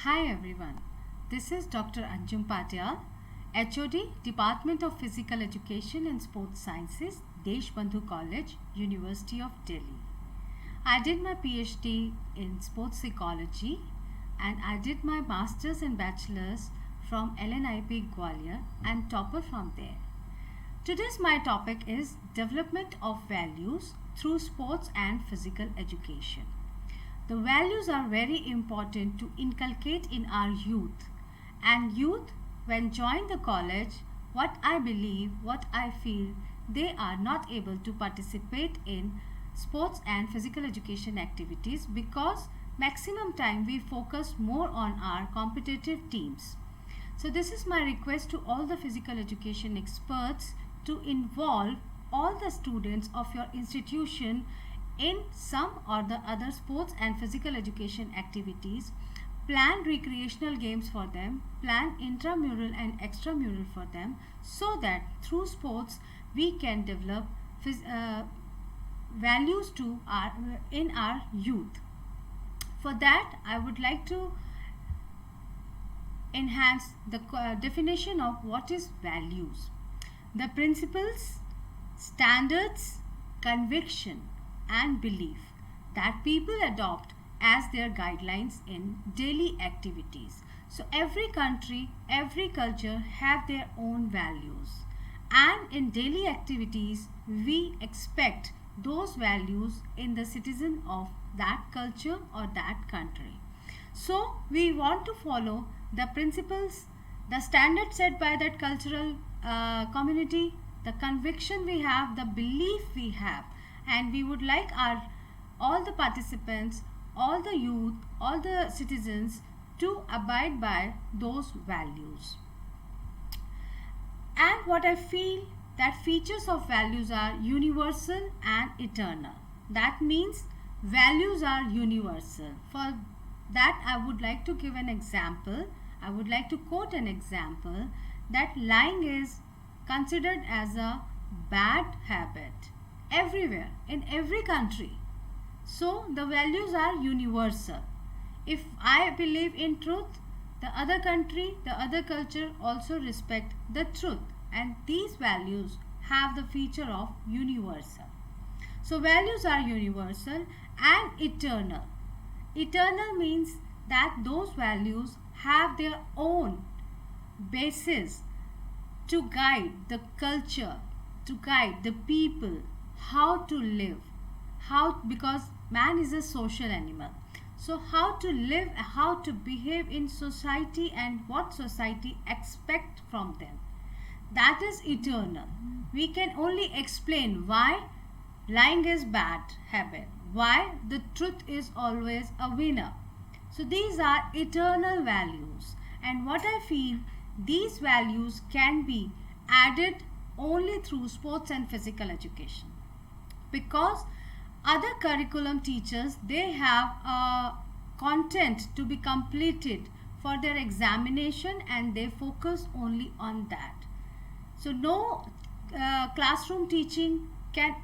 Hi everyone, this is Dr. Anjum Patyal, HOD, Department of Physical Education and Sports Sciences, Deshbandhu College, University of Delhi. I did my PhD in sports psychology and I did my master's and bachelor's from LNIP Gwalior and topper from there. Today's my topic is development of values through sports and physical education. The values are very important to inculcate in our youth. And youth, when join the college, what I believe, what I feel, they are not able to participate in sports and physical education activities because maximum time we focus more on our competitive teams. So this is my request to all the physical education experts to involve all the students of your institution in some or the other sports and physical education activities, plan recreational games for them, plan intramural and extramural for them, so that through sports we can develop values in our youth. For that, I would like to enhance the definition of what is values. The principles, standards, conviction and belief that people adopt as their guidelines in daily activities. So every country, every culture have their own values, and in daily activities we expect those values in the citizen of that culture or that country. So we want to follow the principles, the standards set by that cultural community, the conviction we have, the belief we have, and we would like all the participants, all the youth, all the citizens to abide by those values. And what I feel that features of values are universal and eternal. That means values are universal. For that I would like to give an example. I would like to quote an example that lying is considered as a bad habit everywhere, in every country. So the values are universal. If I believe in truth, the other country, the other culture also respect the truth, and these values have the feature of universal. So values are universal and eternal. Eternal means that those values have their own basis to guide the culture, to guide the people how to live, because man is a social animal. So how to live, how to behave in society, and what society expect from them, that is eternal. We can only explain why lying is bad habit, why the truth is always a winner. So these are eternal values, and what I feel, these values can be added only through sports and physical education, because other curriculum teachers, they have a content to be completed for their examination and they focus only on that. So no classroom teaching can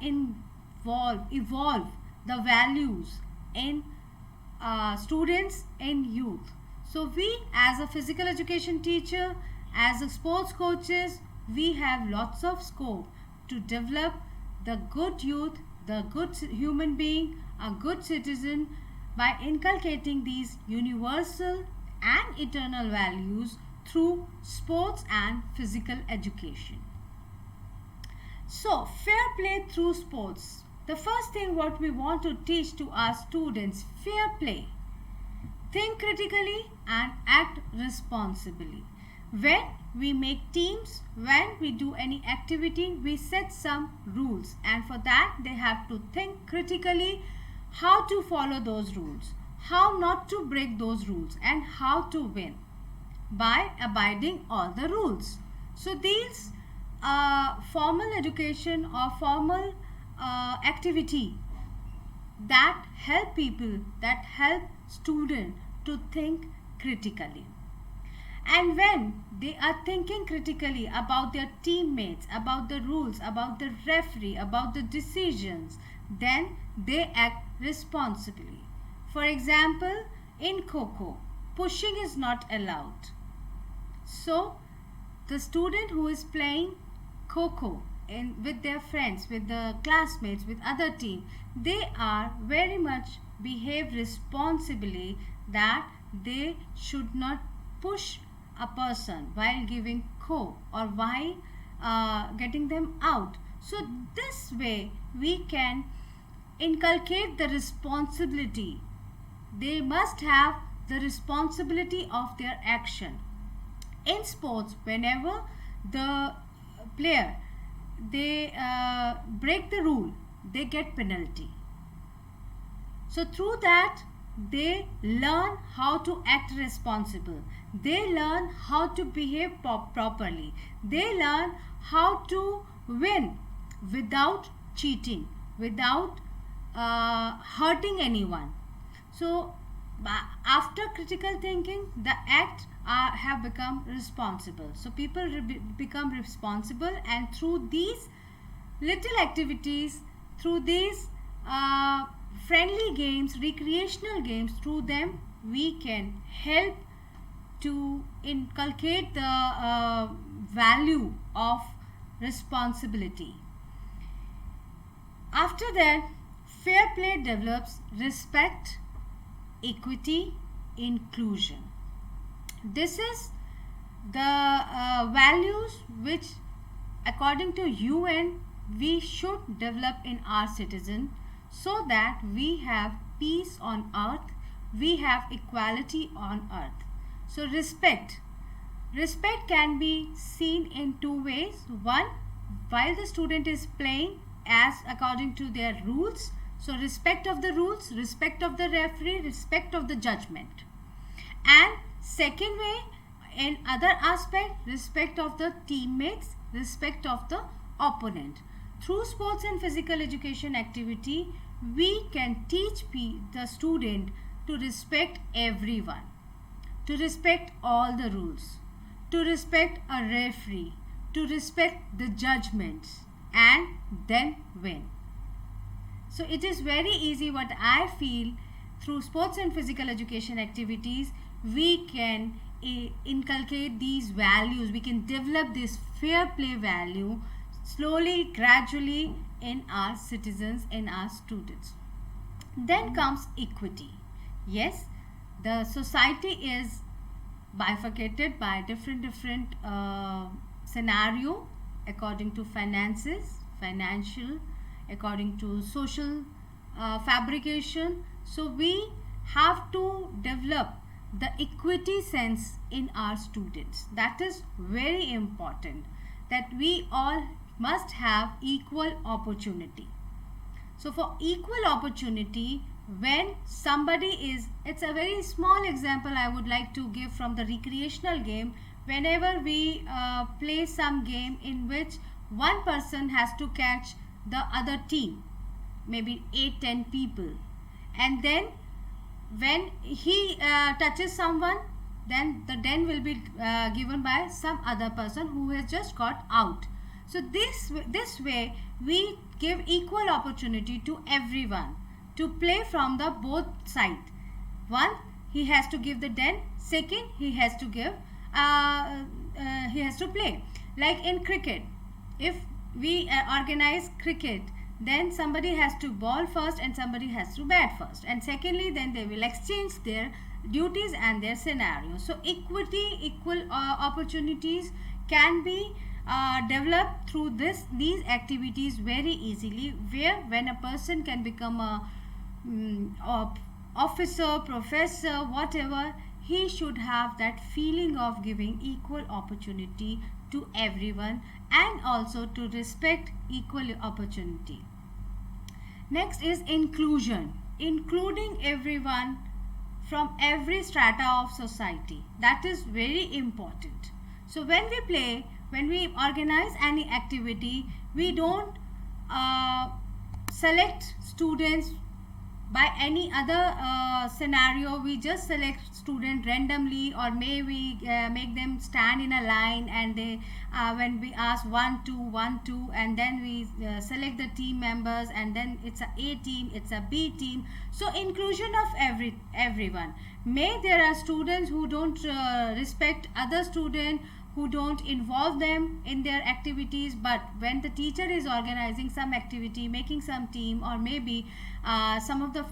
evolve the values in students and youth. So we as a physical education teacher, as a sports coaches, we have lots of scope to develop the good youth, the good human being, a good citizen, by inculcating these universal and eternal values through sports and physical education. So fair play through sports. The first thing what we want to teach to our students, fair play. Think critically and act responsibly. When we make teams, when we do any activity, we set some rules, and for that they have to think critically how to follow those rules, how not to break those rules, and how to win by abiding all the rules. So these formal education or formal activity that help people, that help students to think critically. And when they are thinking critically about their teammates, about the rules, about the referee, about the decisions, then they act responsibly. For example, in Kho, pushing is not allowed. So the student who is playing Kho with their friends, with the classmates, with other team, they are very much behave responsibly, that they should not push a person while giving Kho or while getting them out. So this way we can inculcate the responsibility. They must have the responsibility of their action. In sports, whenever the player they break the rule, they get penalty. So through that they learn how to act responsible. They learn how to behave properly. They learn how to win without cheating, without hurting anyone. So after critical thinking, the act have become responsible. So people become responsible, and through these little activities, through these friendly games, recreational games, through them we can help to inculcate the value of responsibility. After that, fair play develops respect, equity, inclusion. This is the values which, according to UN, we should develop in our citizen, so that we have peace on earth, we have equality on earth. So respect can be seen in two ways. One, while the student is playing as according to their rules, so respect of the rules, respect of the referee, respect of the judgment. And second way, in other aspect, respect of the teammates, respect of the opponent. Through sports and physical education activity, we can teach the student to respect everyone, to respect all the rules, to respect a referee, to respect the judgments, and then win. So it is very easy. What I feel, through sports and physical education activities, we can inculcate these values. We can develop this fair play value slowly, gradually in our citizens, in our students. Then comes equity. Yes, the society is bifurcated by different scenario, according to finances, financial, according to social fabrication. So we have to develop the equity sense in our students. That is very important, that we all must have equal opportunity. So for equal opportunity, when somebody is, it's a very small example I would like to give from the recreational game. Whenever we play some game in which one person has to catch the other team, maybe 8-10 people, and then when he touches someone, then the den will be given by some other person who has just got out. So this way we give equal opportunity to everyone to play from the both side. One, he has to give the den. Second, he has to give he has to play. Like in cricket, if we organize cricket, then somebody has to ball first and somebody has to bat first, and secondly then they will exchange their duties and their scenarios. So equal opportunities can be developed through these activities very easily, where when a person can become a officer, professor, whatever, he should have that feeling of giving equal opportunity to everyone, and also to respect equal opportunity. Next is inclusion, including everyone from every strata of society. That is very important. So when we play, when we organize any activity, we don't select students by any other scenario, we just select student randomly, or may we make them stand in a line, and they when we ask 1 2 1 2, and then we select the team members, and then it's a team, it's a B team. So inclusion of everyone. May there are students who don't respect other student, who don't involve them in their activities, but when the teacher is organizing some activity, making some team, or maybe some of the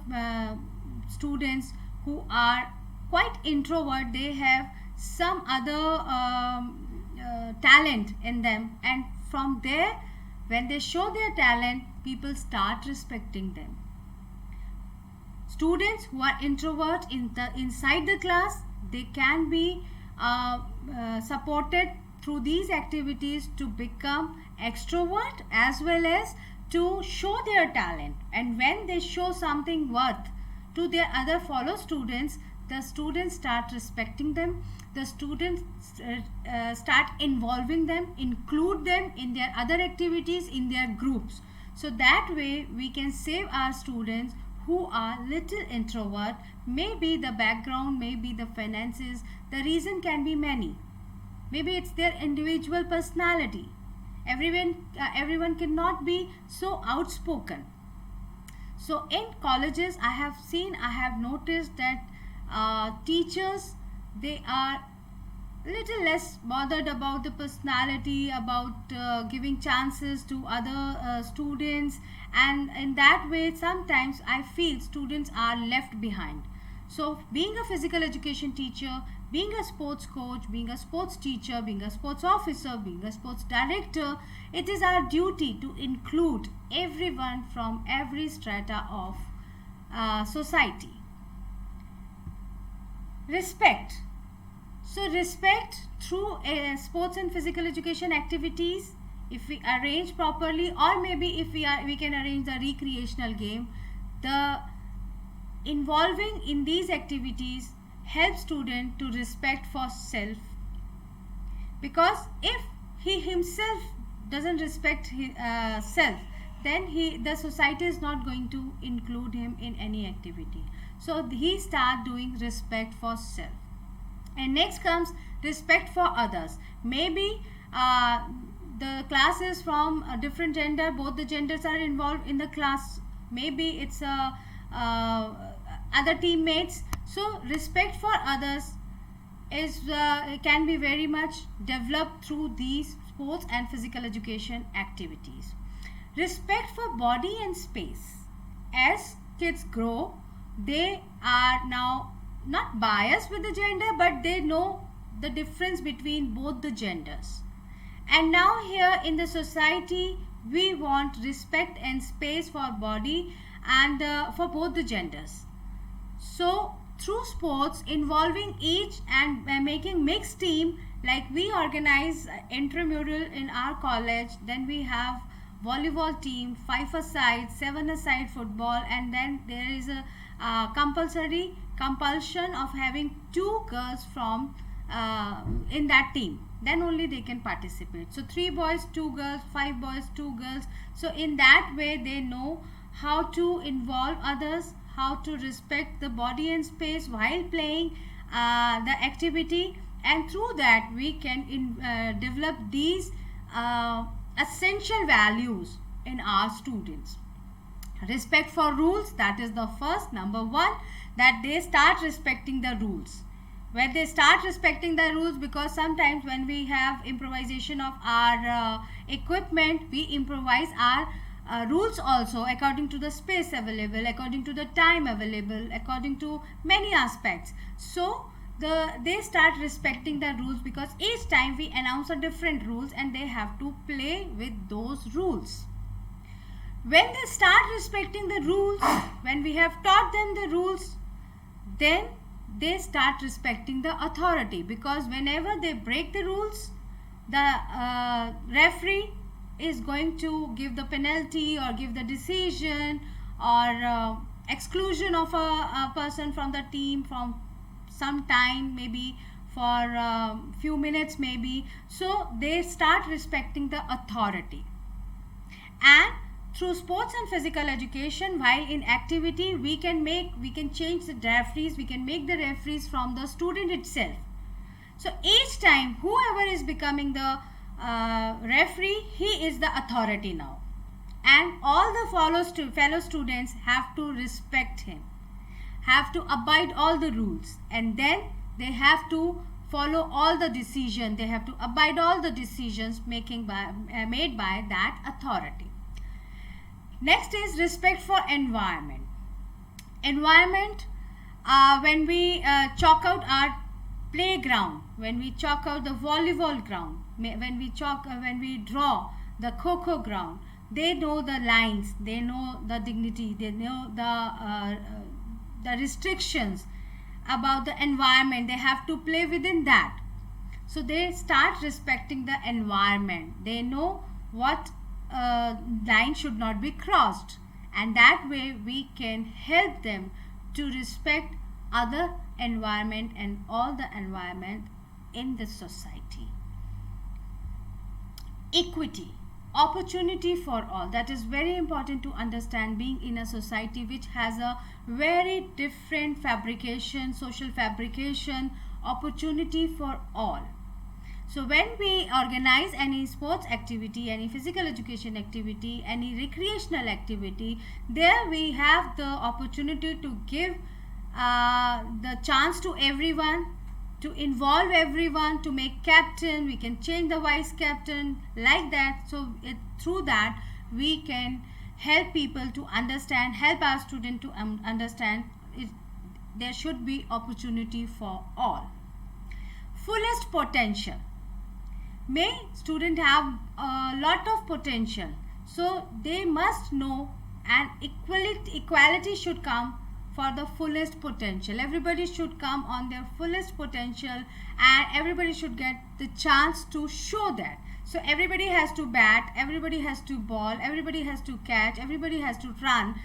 students who are quite introvert, they have some other talent in them, and from there, when they show their talent, people start respecting them. Students who are introvert inside the class, they can be supported through these activities to become extrovert, as well as to show their talent. And when they show something worth to their other fellow students, the students start respecting them, the students start involving them, include them in their other activities, in their groups. So that way we can save our students who are little introvert. Maybe the background, maybe the finances, the reason can be many. Maybe it's their individual personality. Everyone cannot be so outspoken. So in colleges, I have noticed that teachers, they are little less bothered about the personality, about giving chances to other students, and in that way sometimes I feel students are left behind. So being a physical education teacher, being a sports coach, being a sports teacher, being a sports officer, being a sports director, it is our duty to include everyone from every strata of society. Respect. So respect through sports and physical education activities, if we arrange properly, or maybe if we can arrange the recreational game, the involving in these activities helps student to respect for self, because if he himself doesn't respect his, self, then the society is not going to include him in any activity. So he start doing respect for self. And next comes respect for others. Maybe the class is from a different gender, both the genders are involved in the class, maybe it's other teammates. So respect for others is can be very much developed through these sports and physical education activities. Respect for body and space. As kids grow, they are now not biased with the gender, but they know the difference between both the genders. And now here in the society, we want respect and space for body and for both the genders. So through sports involving each and making mixed team, like we organize intramural in our college, then we have volleyball team, 5-a-side, 7-a-side football, and then there is a compulsion of having 2 girls from in that team, then only they can participate. So 3 boys, 2 girls, 5 boys, 2 girls. So in that way they know how to involve others, how to respect the body and space while playing the activity, and through that we can develop these essential values in our students. Respect for rules, that is the first, number 1, that they start respecting the rules. When they start respecting the rules, because sometimes when we have improvisation of our equipment, we improvise our rules also according to the space available, according to the time available, according to many aspects. So they start respecting the rules, because each time we announce a different rules and they have to play with those rules. When they start respecting the rules, when we have taught them the rules, then they start respecting the authority, because whenever they break the rules, the referee is going to give the penalty or give the decision or exclusion of a person from the team from some time, maybe for few minutes maybe. So they start respecting the authority, and through sports and physical education, while in activity we can change the referees, we can make the referees from the student itself. So each time whoever is becoming the referee, he is the authority now, and all the fellow students have to respect him, have to abide all the rules, and then they have to follow all the decisions, they have to abide all the decisions made by that authority. Next is respect for environment. Environment, when we chalk out our playground, when we chalk out the volleyball ground, when we draw the kho ground, they know the lines, they know the dignity, they know the restrictions about the environment. They have to play within that. So they start respecting the environment. They know what line should not be crossed, and that way we can help them to respect other environment and all the environment in the society. Equity, opportunity for all. That is very important to understand, being in a society which has a very different fabrication, social fabrication, opportunity for all. So when we organize any sports activity, any physical education activity, any recreational activity, there we have the opportunity to give the chance to everyone, to involve everyone, to make captain, we can change the vice captain, like that. So through that we can help people to understand, help our student to understand there should be opportunity for all. Fullest potential. May student have a lot of potential, so they must know, and equality should come for the fullest potential. Everybody should come on their fullest potential, and everybody should get the chance to show that. So everybody has to bat, everybody has to ball, everybody has to catch, everybody has to run.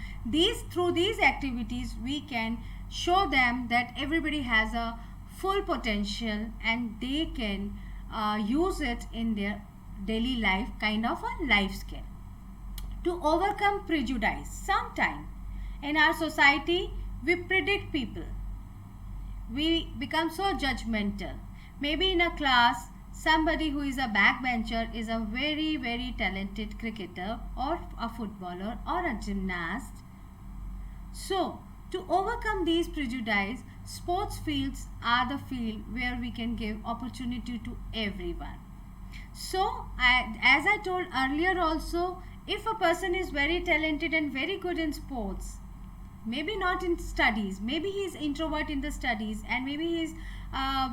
Through these activities we can show them that everybody has a full potential, and they can use it in their daily life, kind of a life skill. To overcome prejudice. Sometimes in our society we predict people, we become so judgmental. Maybe in a class somebody who is a backbencher is a very, very talented cricketer or a footballer or a gymnast. So to overcome these prejudice, sports fields are the field where we can give opportunity to everyone. So as I told earlier also, if a person is very talented and very good in sports, maybe not in studies, maybe he is introvert in the studies, and maybe he is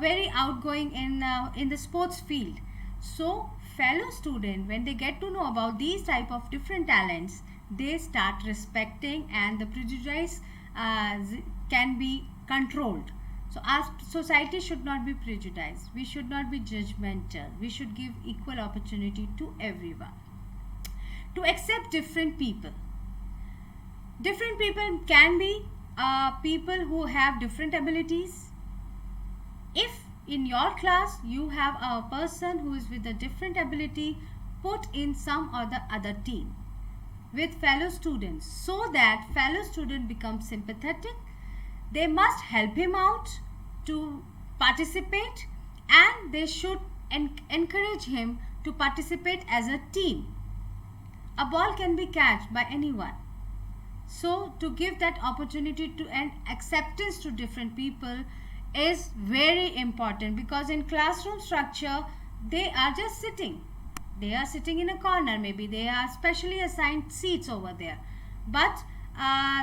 very outgoing in the sports field. So fellow student, when they get to know about these type of different talents, they start respecting, and the prejudice can be controlled. So our society should not be prejudiced, we should not be judgmental, we should give equal opportunity to everyone. To accept different people. Different people can be people who have different abilities. If in your class you have a person who is with a different ability, put in some or the other team with fellow students, so that fellow student becomes sympathetic. They must help him out to participate, and they should encourage him to participate as a team. A ball can be catched by anyone. So to give that opportunity to and acceptance to different people is very important, because in classroom structure they are just sitting. They are sitting in a corner, maybe they are specially assigned seats over there. But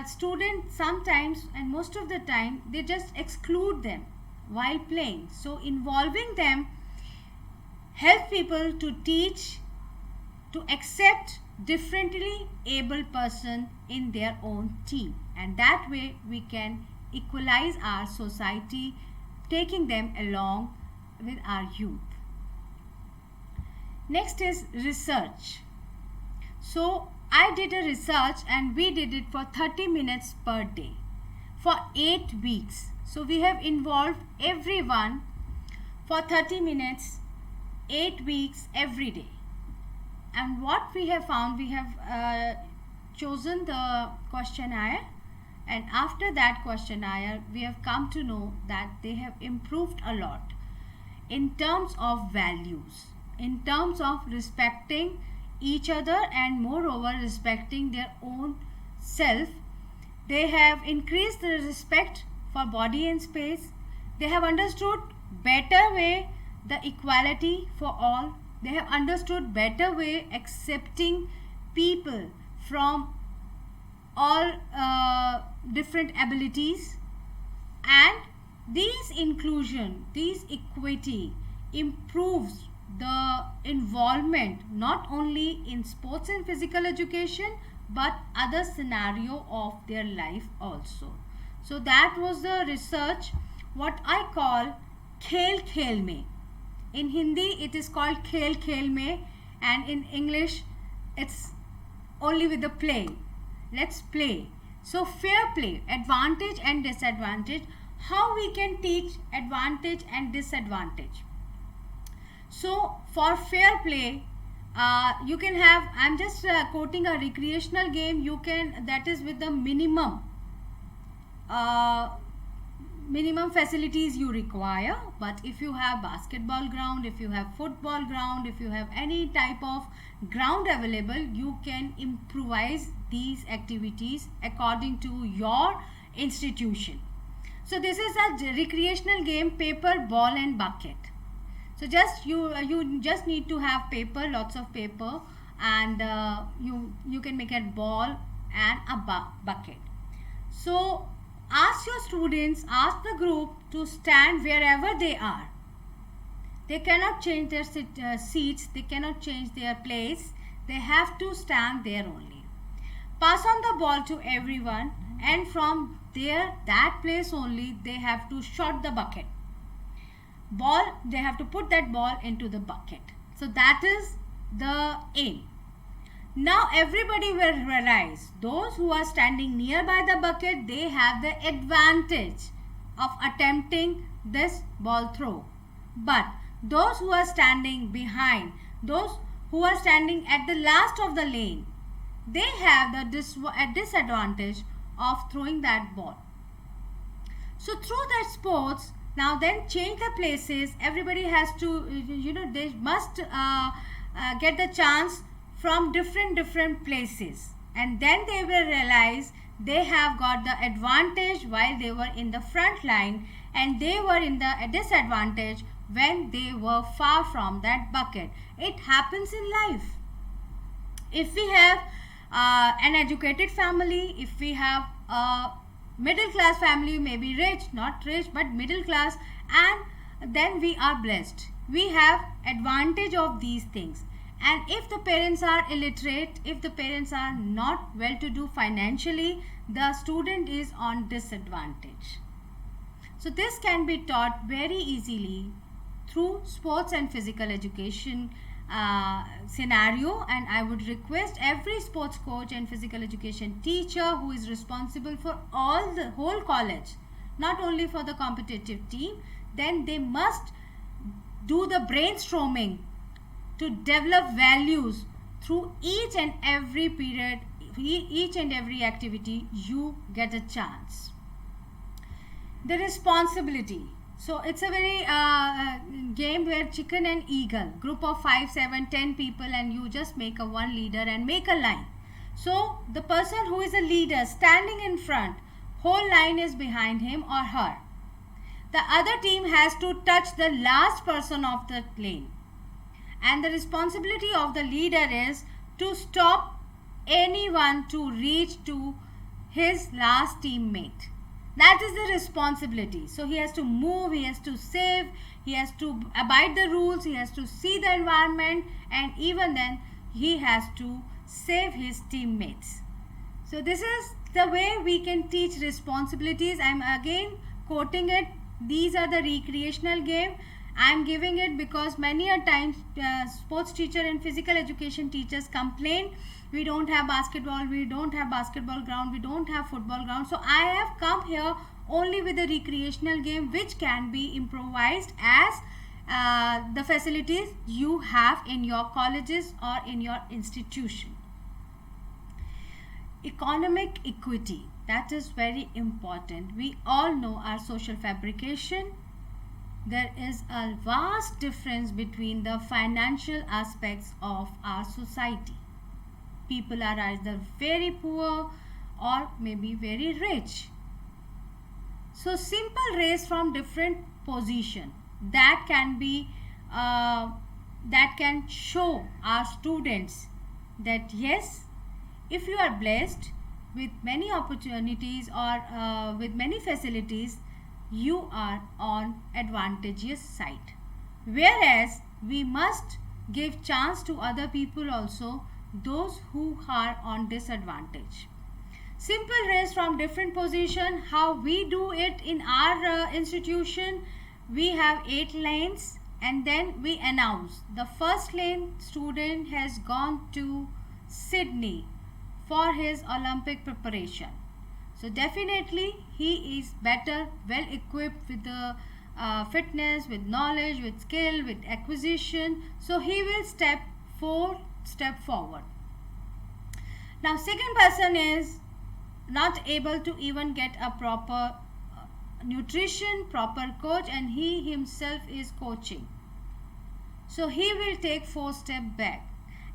students sometimes, and most of the time, they just exclude them while playing. So involving them help people to teach, to accept differently able person in their own team, and that way we can equalize our society, taking them along with our youth. Next is research. So I did a research, and we did it for 30 minutes per day for 8 weeks. So we have involved everyone for 30 minutes, 8 weeks every day. And what we have found, we have chosen the questionnaire, and after that questionnaire we have come to know that they have improved a lot in terms of values, in terms of respecting each other, and moreover respecting their own self. They have increased the respect for body and space. They have understood better way the equality for all. They have understood better way accepting people from all different abilities. And these inclusion, these equity improves the involvement not only in sports and physical education but other scenario of their life also. So that was the research, what I call Khel Khel Mein. In Hindi it is called Khel Khel Mein, and in English it's only with the play. Let's play. So fair play, advantage and disadvantage. How we can teach advantage and disadvantage? So for fair play, you can have, I'm just quoting a recreational game, you can, that is with the minimum facilities you require. But if you have basketball ground, if you have football ground, if you have any type of ground available, you can improvise these activities according to your institution. So this is a recreational game, paper, ball and bucket. So just you just need to have paper, lots of paper, and you can make a ball and a bucket. So ask your students, ask the group to stand wherever they are. They cannot change their seats, they cannot change their place. They have to stand there only. Pass on the ball to everyone, and from there, that place only, they have to shot the bucket. Ball, they have to put that ball into the bucket. So that is the aim. Now everybody will realize, those who are standing nearby the bucket, they have the advantage of attempting this ball throw. But those who are standing behind, those who are standing at the last of the lane, they have the disadvantage of throwing that ball. So through that sports, now then change the places. Everybody has to, they must get the chance from different places, and then they will realize they have got the advantage while they were in the front line, and they were in the disadvantage when they were far from that bucket. It happens in life. If we have an educated family, if we have a middle class family, maybe rich, not rich but middle class, and then we are blessed, we have advantage of these things. And if the parents are illiterate, if the parents are not well to do financially, the student is on disadvantage. So this can be taught very easily through sports and physical education scenario. And I would request every sports coach and physical education teacher who is responsible for all the whole college, not only for the competitive team, then they must do the brainstorming to develop values through each and every period, each and every activity you get a chance. The responsibility. So it's a very game where chicken and eagle, group of 5, 7, 10 people, and you just make a one leader and make a line. So the person who is a leader standing in front, whole line is behind him or her. The other team has to touch the last person of the lane. And the responsibility of the leader is to stop anyone to reach to his last teammate. That is the responsibility. So he has to move, he has to save, he has to abide the rules, he has to see the environment, and even then he has to save his teammates. So this is the way we can teach responsibilities. I am again quoting it. These are the recreational game. I am giving it because many a times sports teacher and physical education teachers complain, we don't have basketball, we don't have basketball ground, we don't have football ground. So I have come here only with a recreational game which can be improvised as the facilities you have in your colleges or in your institution. Economic equity, that is very important. We all know our social fabrication. There is a vast difference between the financial aspects of our society. People are either very poor or maybe very rich. So simple raise from different position that can be that can show our students that yes, if you are blessed with many opportunities or with many facilities, you are on advantageous side. Whereas we must give chance to other people also, those who are on disadvantage. Simple raise from different position. How we do it in our institution, we have 8 lanes and then we announce the first lane student has gone to Sydney for his Olympic preparation. So definitely he is better, well equipped with the fitness, with knowledge, with skill, with acquisition. So he will step forward. Now second person is not able to even get a proper nutrition, proper coach, and he himself is coaching. So he will take 4 steps back.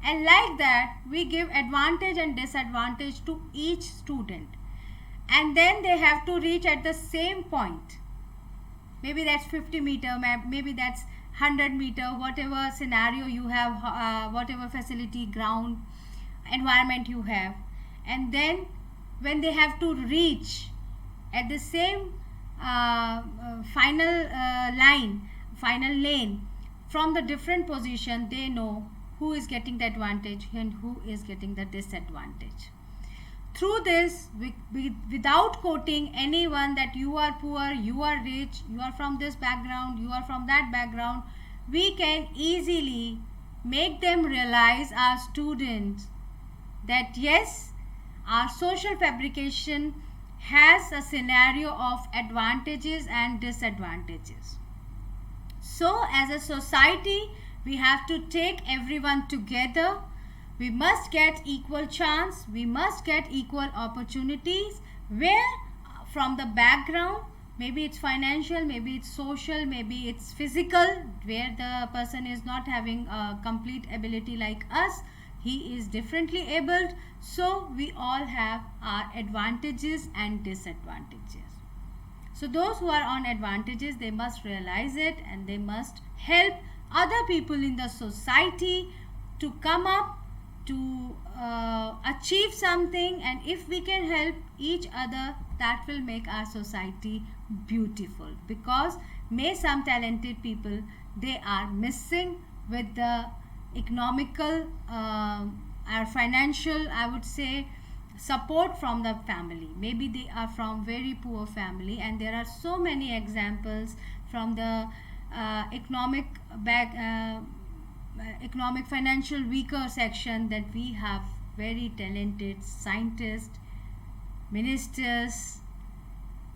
And like that, we give advantage and disadvantage to each student. And then they have to reach at the same point. Maybe that's 50 meter, maybe that's 100 meter, whatever scenario you have, whatever facility, ground, environment you have. And then when they have to reach at the same final lane from the different position, they know who is getting the advantage and who is getting the disadvantage. Through this, without quoting anyone that you are poor, you are rich, you are from this background, you are from that background, we can easily make them realize, our students, that yes, our social fabrication has a scenario of advantages and disadvantages. So as a society, we have to take everyone together. We must get equal chance, we must get equal opportunities, where from the background, maybe it's financial, maybe it's social, maybe it's physical, where the person is not having a complete ability like us, he is differently abled. So we all have our advantages and disadvantages. So those who are on advantages, they must realize it and they must help other people in the society to come up, to achieve something. And if we can help each other, that will make our society beautiful, because some talented people, they are missing with the economical or financial, I would say, support from the family. Maybe they are from very poor family, and there are so many examples from the economic financial weaker section, that we have very talented scientists, ministers,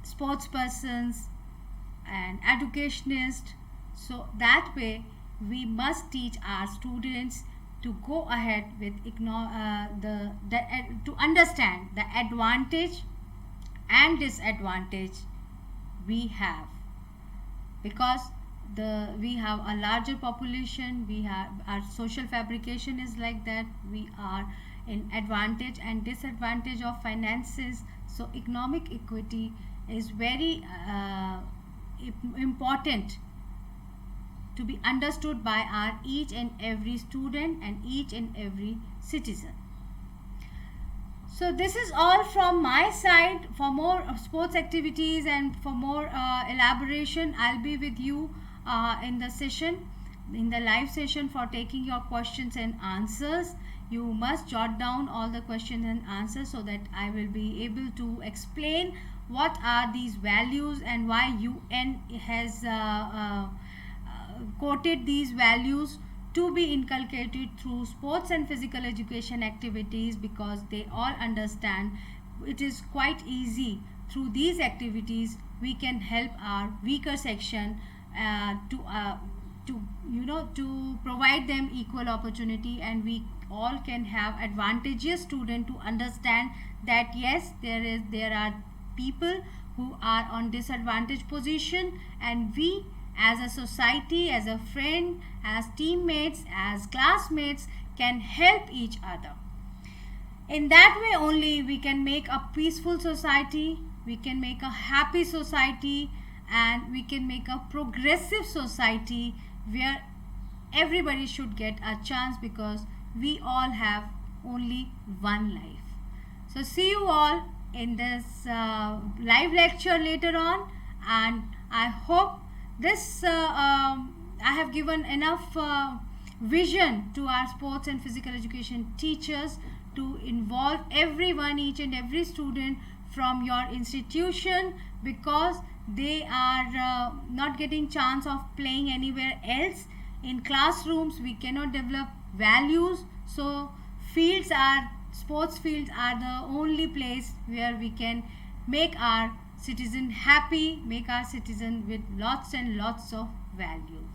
sports persons and educationists. So that way we must teach our students to go ahead with to understand the advantage and disadvantage we have, because we have a larger population, we have our social fabrication is like that, we are in advantage and disadvantage of finances. So economic equity is very important to be understood by our each and every student and each and every citizen. So this is all from my side. For more sports activities and for more elaboration, I'll be with you in the session, in the live session, for taking your questions and answers. You must jot down all the questions and answers so that I will be able to explain what are these values and why UN has quoted these values to be inculcated through sports and physical education activities, because they all understand it is quite easy. Through these activities we can help our weaker section to to to provide them equal opportunity, and we all can have advantageous student to understand that yes, there are people who are on disadvantaged position, and we as a society, as a friend, as teammates, as classmates can help each other. In that way only we can make a peaceful society, we can make a happy society, and we can make a progressive society where everybody should get a chance, because we all have only one life. So see you all in this live lecture later on, and I hope this I have given enough vision to our sports and physical education teachers to involve everyone, each and every student from your institution, because they are not getting chance of playing anywhere else. In classrooms we cannot develop values, so sports fields are the only place where we can make our citizen happy, make our citizen with lots and lots of values.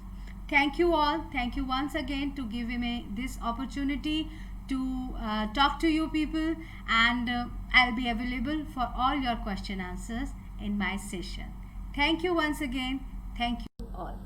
Thank you all. Thank you once again to giving me this opportunity to talk to you people, and I'll be available for all your question answers in my session. Thank you once again. Thank you all.